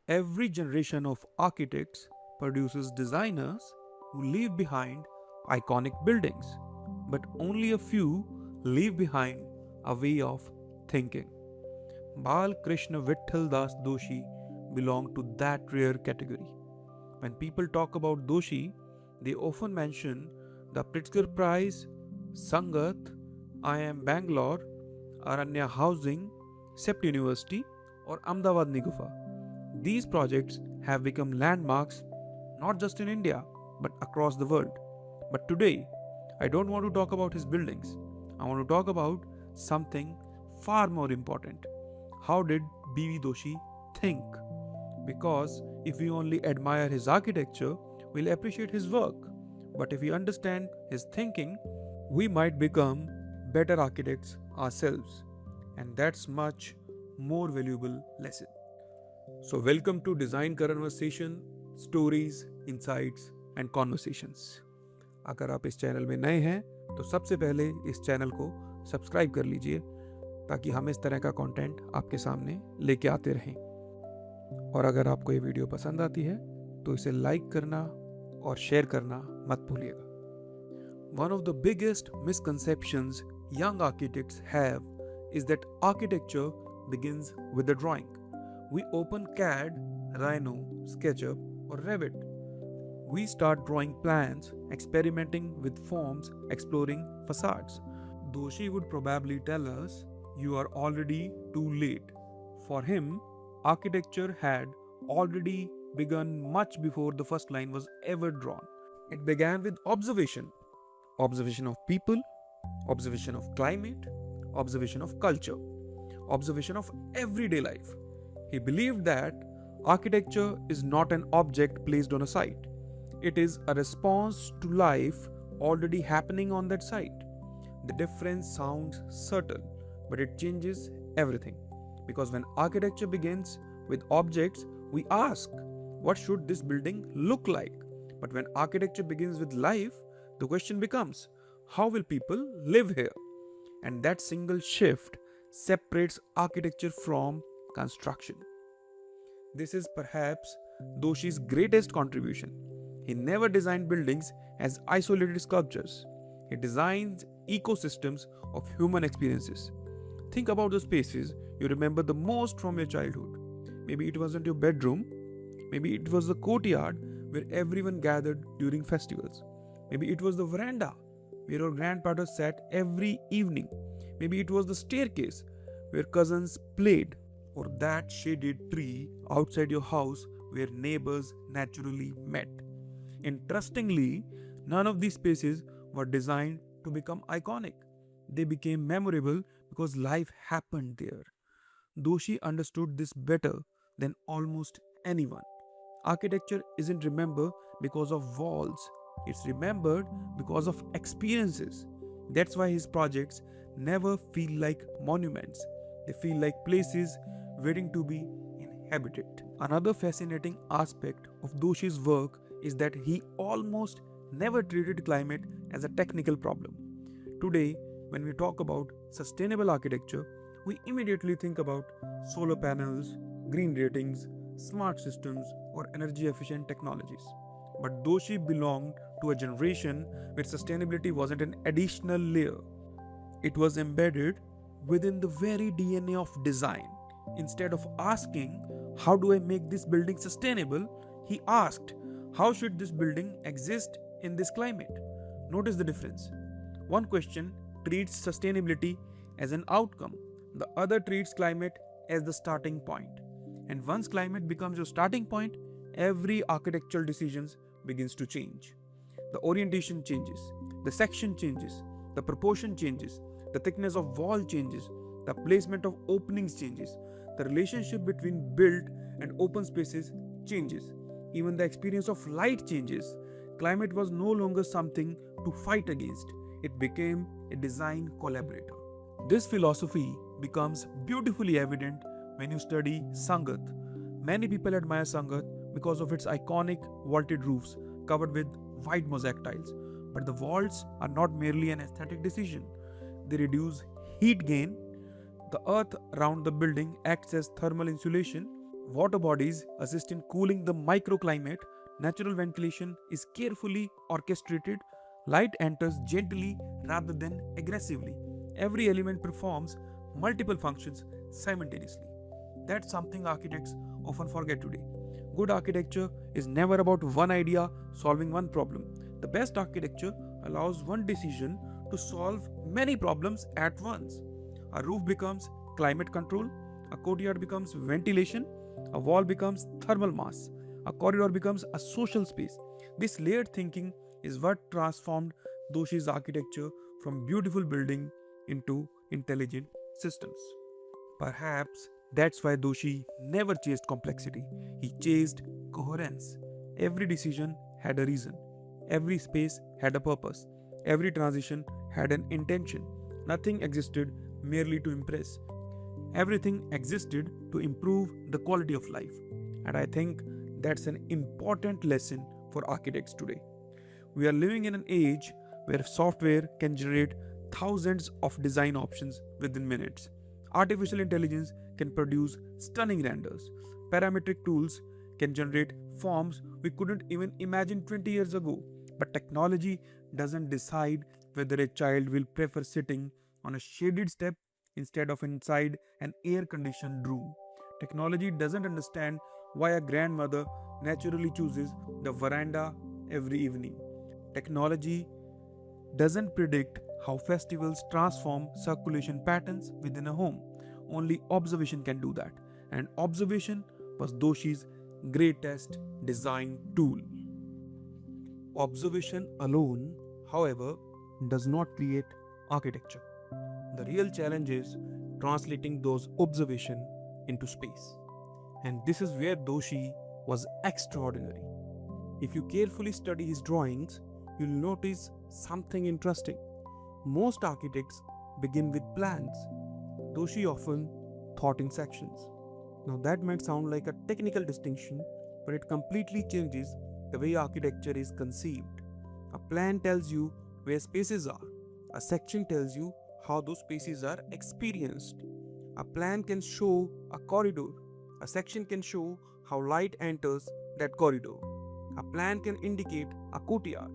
Every generation of architects produces designers who leave behind iconic buildings, but only a few leave behind a way of thinking. Bal Krishna Vitthal Das Doshi belonged to that rare category. When people talk about Doshi, they often mention the Pritzker Prize, Sangat, I Am Bangalore, Aranya Housing, Sept University, or Ahmedabad Nigufa. These projects have become landmarks not just in India but across the world. But today, I don't want to talk about his buildings. I want to talk about something far more important. How did B.V. Doshi think? Because if we only admire his architecture, we'll appreciate his work. But if we understand his thinking, we might become better architects ourselves. And that's much more valuable lesson. So welcome to Design Karanversation, Stories, Insights and Conversations. अगर आप इस channel में नए हैं तो सबसे पहले इस चैनल को सब्सक्राइब कर लीजिए ताकि हम इस तरह का कंटेंट आपके सामने लेके आते रहें। और अगर आपको ये वीडियो पसंद आती है तो इसे लाइक करना और शेयर करना मत भूलिएगा। One of the biggest misconceptions young architects have is that architecture begins with a drawing. We open CAD, Rhino, SketchUp or Revit. We start drawing plans, experimenting with forms, exploring facades. Doshi would probably tell us, you are already too late. For him, architecture had already begun much before the first line was ever drawn. It began with observation of people, observation of climate, observation of culture, observation of everyday life. He believed that architecture is not an object placed on a site. It is a response to life already happening on that site. The difference sounds subtle, but it changes everything. Because when architecture begins with objects, we ask, what should this building look like? But when architecture begins with life, the question becomes, how will people live here? And that single shift separates architecture from construction. This is perhaps Doshi's greatest contribution. He never designed buildings as isolated sculptures. He designs ecosystems of human experiences. Think about the spaces you remember the most from your childhood. Maybe it wasn't your bedroom. Maybe it was the courtyard where everyone gathered during festivals. Maybe it was the veranda where your grandfather sat every evening. Maybe it was the staircase where cousins played, or that shaded tree outside your house where neighbors naturally met. Interestingly, none of these spaces were designed to become iconic. They became memorable because life happened there. Doshi understood this better than almost anyone. Architecture isn't remembered because of walls, it's remembered because of experiences. That's why his projects never feel like monuments, they feel like places waiting to be inhabited. Another fascinating aspect of Doshi's work is that he almost never treated climate as a technical problem. Today, when we talk about sustainable architecture, we immediately think about solar panels, green ratings, smart systems, or energy efficient technologies. But Doshi belonged to a generation where sustainability wasn't an additional layer, it was embedded within the very DNA of design. Instead of asking, how do I make this building sustainable? He asked, how should this building exist in this climate? Notice the difference. One question treats sustainability as an outcome, the other treats climate as the starting point. And once climate becomes your starting point, every architectural decision begins to change. The orientation changes, the section changes, the proportion changes, the thickness of wall changes, the placement of openings changes, the relationship between built and open spaces changes. Even the experience of light changes. Climate was no longer something to fight against, it became a design collaborator. This philosophy becomes beautifully evident when you study Sangat. Many people admire Sangat because of its iconic vaulted roofs covered with white mosaic tiles. But the vaults are not merely an aesthetic decision. They reduce heat gain. The earth around the building acts as thermal insulation, Water bodies assist in cooling the microclimate. Natural ventilation is carefully orchestrated. Light enters gently rather than aggressively. Every element performs multiple functions simultaneously. That's something architects often forget today. Good architecture is never about one idea solving one problem. The best architecture allows one decision to solve many problems at once. A roof becomes climate control, a courtyard becomes ventilation, a wall becomes thermal mass, a corridor becomes a social space. This layered thinking is what transformed Doshi's architecture from beautiful building into intelligent systems. Perhaps that's why Doshi never chased complexity. He chased coherence. Every decision had a reason, every space had a purpose, every transition had an intention. Nothing existed merely to impress, everything existed to improve the quality of life. And I think that's an important lesson for architects today. We are living in an age where software can generate thousands of design options within minutes. Artificial intelligence can produce stunning renders. Parametric tools can generate forms we couldn't even imagine 20 years ago. But technology doesn't decide whether a child will prefer sitting on a shaded step instead of inside an air conditioned room. Technology doesn't understand why a grandmother naturally chooses the veranda every evening. Technology doesn't predict how festivals transform circulation patterns within a home. Only observation can do that. And observation was Doshi's greatest design tool. Observation alone, however, does not create architecture. The real challenge is translating those observations into space. And this is where Doshi was extraordinary. If you carefully study his drawings, you'll notice something interesting. Most architects begin with plans. Doshi often thought in sections. Now, that might sound like a technical distinction, but it completely changes the way architecture is conceived. A plan tells you where spaces are, a section tells you how those spaces are experienced. A plan can show a corridor, a section can show how light enters that corridor. A plan can indicate a courtyard.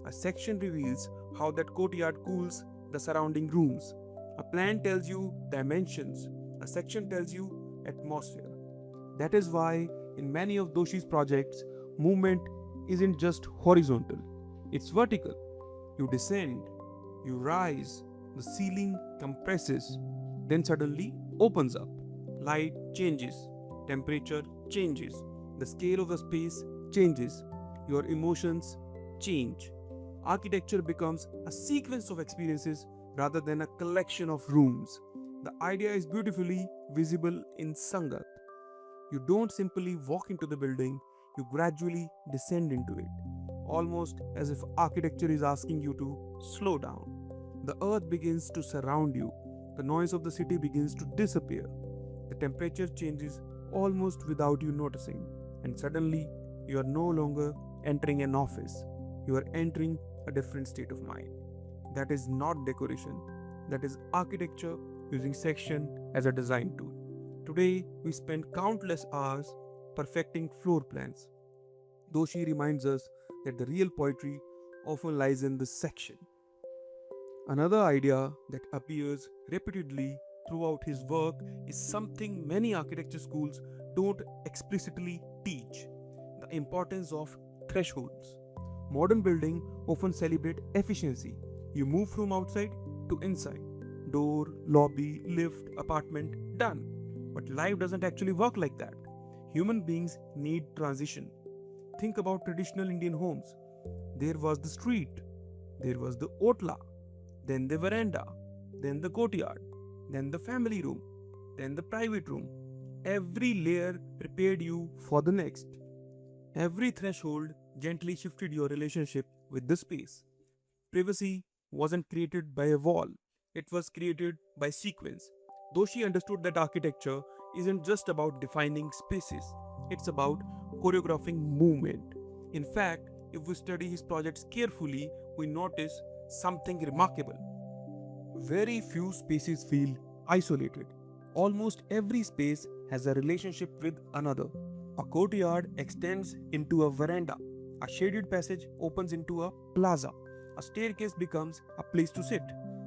A section reveals how that courtyard cools the surrounding rooms. A plan tells you dimensions. A section tells you atmosphere. That is why, in many of Doshi's projects, movement isn't just horizontal, it's vertical. You descend, you rise, the ceiling compresses, then suddenly opens up. Light changes, temperature changes, the scale of the space changes, your emotions change. Architecture becomes a sequence of experiences rather than a collection of rooms. The idea is beautifully visible in Sangat. You don't simply walk into the building, you gradually descend into it, almost as if architecture is asking you to slow down. The earth begins to surround you, the noise of the city begins to disappear, the temperature changes almost without you noticing, and suddenly you are no longer entering an office, you are entering a different state of mind. That is not decoration, that is architecture using section as a design tool. Today, we spend countless hours perfecting floor plans. Doshi reminds us that the real poetry often lies in the section. Another idea that appears repeatedly throughout his work is something many architecture schools don't explicitly teach: the importance of thresholds. Modern buildings often celebrate efficiency. You move from outside to inside. Door, lobby, lift, apartment, done. But life doesn't actually work like that. Human beings need transition. Think about traditional Indian homes. There was the street, there was the otla, then the veranda, then the courtyard, then the family room, then the private room. Every layer prepared you for the next. Every threshold gently shifted your relationship with the space. Privacy wasn't created by a wall, it was created by sequence. Doshi understood that architecture isn't just about defining spaces, it's about choreographing movement. In fact, if we study his projects carefully, we notice something remarkable. Very few spaces feel isolated. Almost every space has a relationship with another. A courtyard extends into a veranda. A shaded passage opens into a plaza. A staircase becomes a place to sit.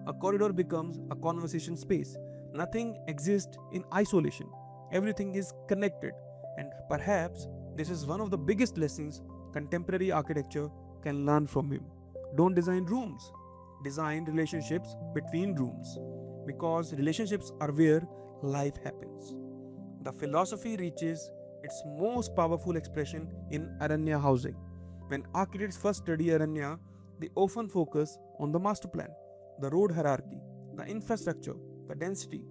A corridor becomes a conversation space. Nothing exists in isolation. Everything is connected. And perhaps this is one of the biggest lessons contemporary architecture can learn from him. Don't design rooms, design relationships between rooms. Because relationships are where life happens. The philosophy reaches its most powerful expression in Aranya housing. When architects first study Aranya, they often focus on the master plan, the road hierarchy, the infrastructure, the density,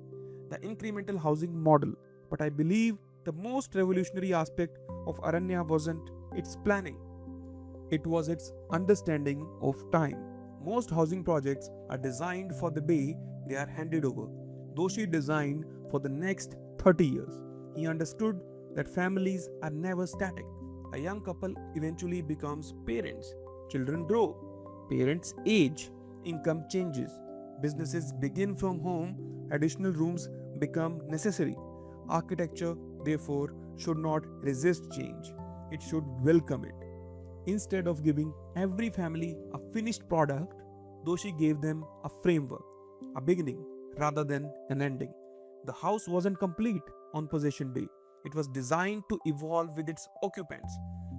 the incremental housing model. But I believe the most revolutionary aspect of Aranya wasn't its planning, it was its understanding of time. Most housing projects are designed for the day they are handed over. Doshi designed for the next 30 years. He understood that families are never static. A young couple eventually becomes parents. Children grow. Parents age. Income changes. Businesses begin from home. Additional rooms become necessary. Architecture, therefore, should not resist change. It should welcome it. Instead of giving every family a finished product, Doshi gave them a framework, a beginning rather than an ending. The house wasn't complete on possession day. It was designed to evolve with its occupants.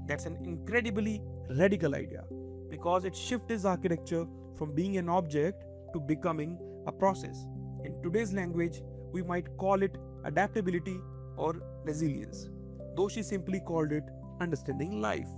That's an incredibly radical idea because it shifts architecture from being an object to becoming a process. In today's language, we might call it adaptability or resilience. Doshi simply called it understanding life.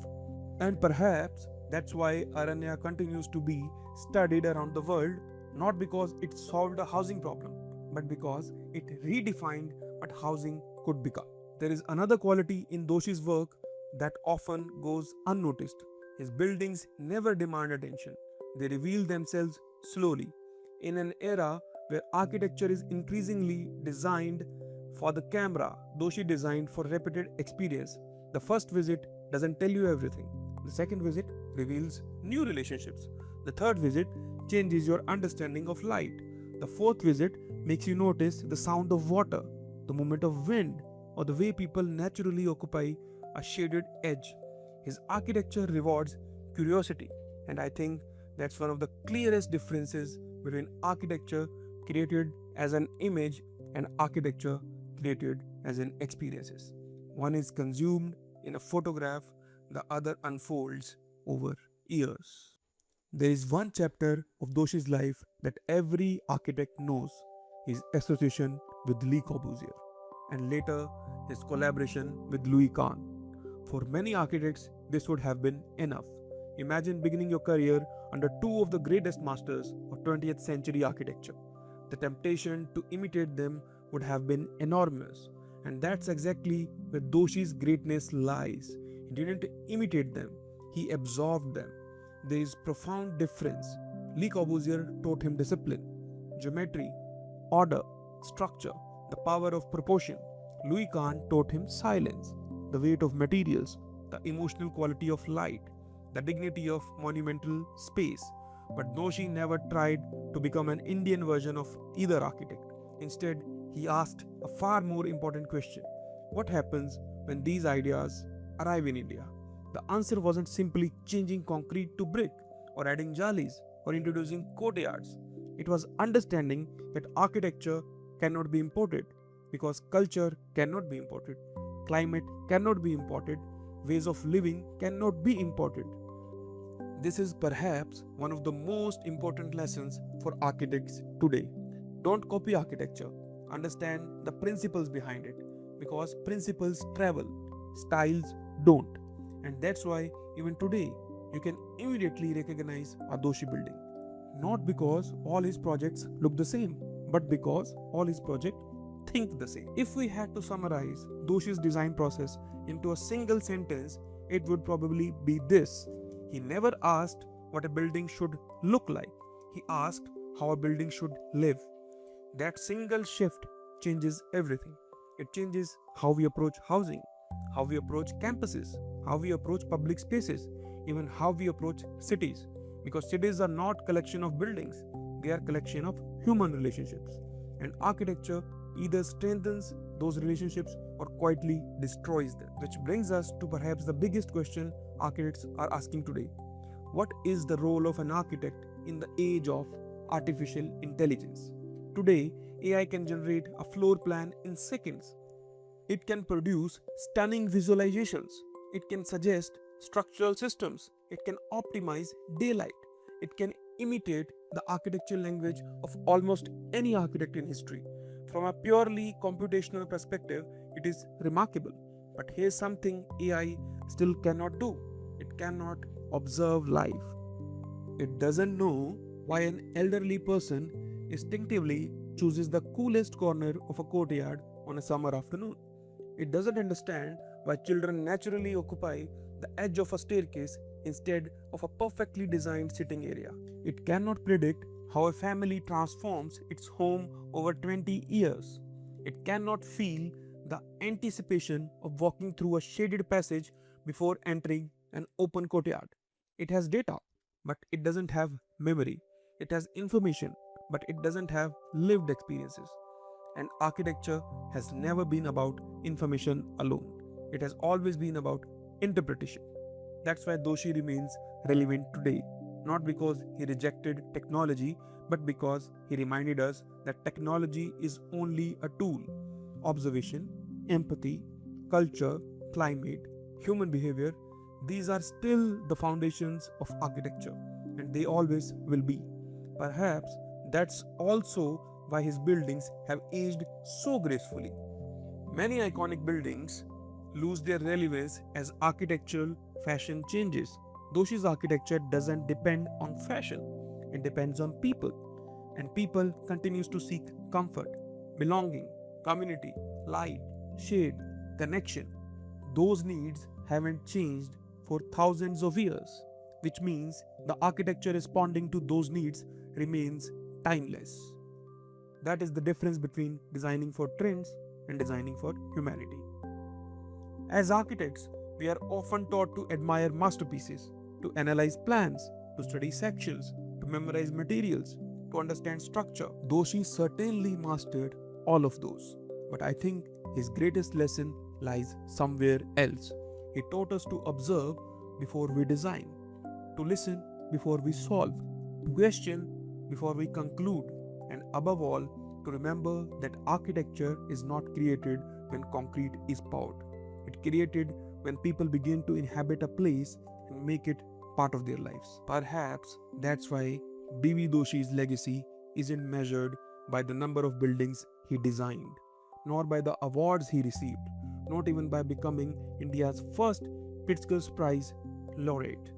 And perhaps that's why Aranya continues to be studied around the world, not because it solved a housing problem, but because it redefined what housing could become. There is another quality in Doshi's work that often goes unnoticed. His buildings never demand attention, they reveal themselves slowly. In an era where architecture is increasingly designed for the camera, Doshi designed for repeated experience. The first visit doesn't tell you everything. The second visit reveals new relationships. The third visit changes your understanding of light. The fourth visit makes you notice the sound of water, the movement of wind, or the way people naturally occupy a shaded edge. His architecture rewards curiosity, and I think that's one of the clearest differences between architecture created as an image and architecture created as an experiences. One is consumed in a photograph, the other unfolds over years. There is one chapter of Doshi's life that every architect knows, his association with Le Corbusier, and later his collaboration with Louis Kahn. For many architects, this would have been enough. Imagine beginning your career under two of the greatest masters of 20th century architecture. The temptation to imitate them would have been enormous, and that's exactly where Doshi's greatness lies. He didn't imitate them, he absorbed them. There is profound difference. Le Corbusier taught him discipline, geometry, order, structure, the power of proportion. Louis Kahn taught him silence, the weight of materials, the emotional quality of light, the dignity of monumental space. But Doshi never tried to become an Indian version of either architect. Instead, he asked a far more important question: what happens when these ideas arrive in India? The answer wasn't simply changing concrete to brick, or adding jalis, or introducing courtyards. It was understanding that architecture cannot be imported, because culture cannot be imported, climate cannot be imported, ways of living cannot be imported. This is perhaps one of the most important lessons for architects today. Don't copy architecture, understand the principles behind it, because principles travel, styles don't. And that's why even today you can immediately recognize a Doshi building. Not because all his projects look the same, but because all his projects think the same. If we had to summarize Doshi's design process into a single sentence, it would probably be this: he never asked what a building should look like, he asked how a building should live. That single shift changes everything. It changes how we approach housing, how we approach campuses, how we approach public spaces, even how we approach cities. Because cities are not collection of buildings, they are collection of human relationships. And architecture either strengthens those relationships or quietly destroys them. Which brings us to perhaps the biggest question architects are asking today. What is the role of an architect in the age of artificial intelligence? Today, AI can generate a floor plan in seconds. It can produce stunning visualizations. It can suggest structural systems. It can optimize daylight. It can imitate the architectural language of almost any architect in history. From a purely computational perspective, it is remarkable. But here's something AI still cannot do: it cannot observe life. It doesn't know why an elderly person instinctively chooses the coolest corner of a courtyard on a summer afternoon. It doesn't understand why children naturally occupy the edge of a staircase instead of a perfectly designed sitting area. It cannot predict how a family transforms its home over 20 years. It cannot feel the anticipation of walking through a shaded passage before entering an open courtyard. It has data, but it doesn't have memory. It has information, but it doesn't have lived experiences. And architecture has never been about information alone. It has always been about interpretation. That's why Doshi remains relevant today, not because he rejected technology, but because he reminded us that technology is only a tool. Observation, empathy, culture, climate, human behavior, these are still the foundations of architecture, and they always will be. Perhaps that's also why his buildings have aged so gracefully. Many iconic buildings lose their relevance as architectural fashion changes. Doshi's architecture doesn't depend on fashion, it depends on people. And people continues to seek comfort, belonging, community, light, shade, connection. Those needs haven't changed for thousands of years, which means the architecture responding to those needs remains timeless. That is the difference between designing for trends and designing for humanity. As architects, we are often taught to admire masterpieces, to analyze plans, to study sections, to memorize materials, to understand structure. Doshi certainly mastered all of those. But I think his greatest lesson lies somewhere else. He taught us to observe before we design, to listen before we solve, to question before we conclude, and above all, to remember that architecture is not created when concrete is poured. It created when people begin to inhabit a place and make it part of their lives. Perhaps that's why B.V. Doshi's legacy isn't measured by the number of buildings he designed, nor by the awards he received, not even by becoming India's first Pritzker Prize laureate.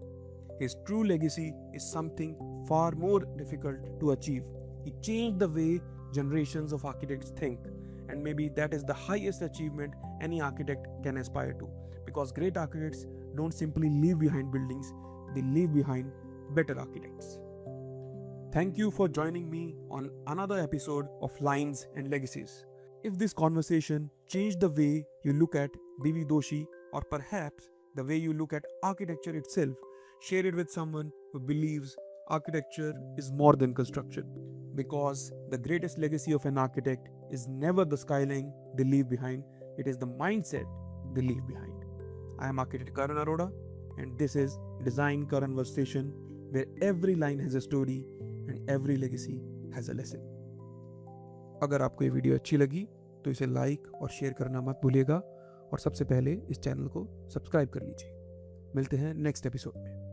His true legacy is something far more difficult to achieve. He changed the way generations of architects think, and maybe that is the highest achievement any architect can aspire to, because great architects don't simply leave behind buildings, they leave behind better architects. Thank you for joining me on another episode of Lines and Legacies. If this conversation changed the way you look at B.V. Doshi, or perhaps the way you look at architecture itself, share it with someone who believes architecture is more than construction. Because the greatest legacy of an architect is never the skyline they leave behind, it is the mindset they leave behind. I am architect Karan Arora, and this is Design Karanversation, where every line has a story and every legacy has a lesson. अगर आपको ये video अच्छी लगी तो इसे like और share करना मत भूलिएगा, और सबसे पहले इस चैनल को सब्सक्राइब कर लीजिए। मिलते हैं नेक्स्ट एपिसोड में।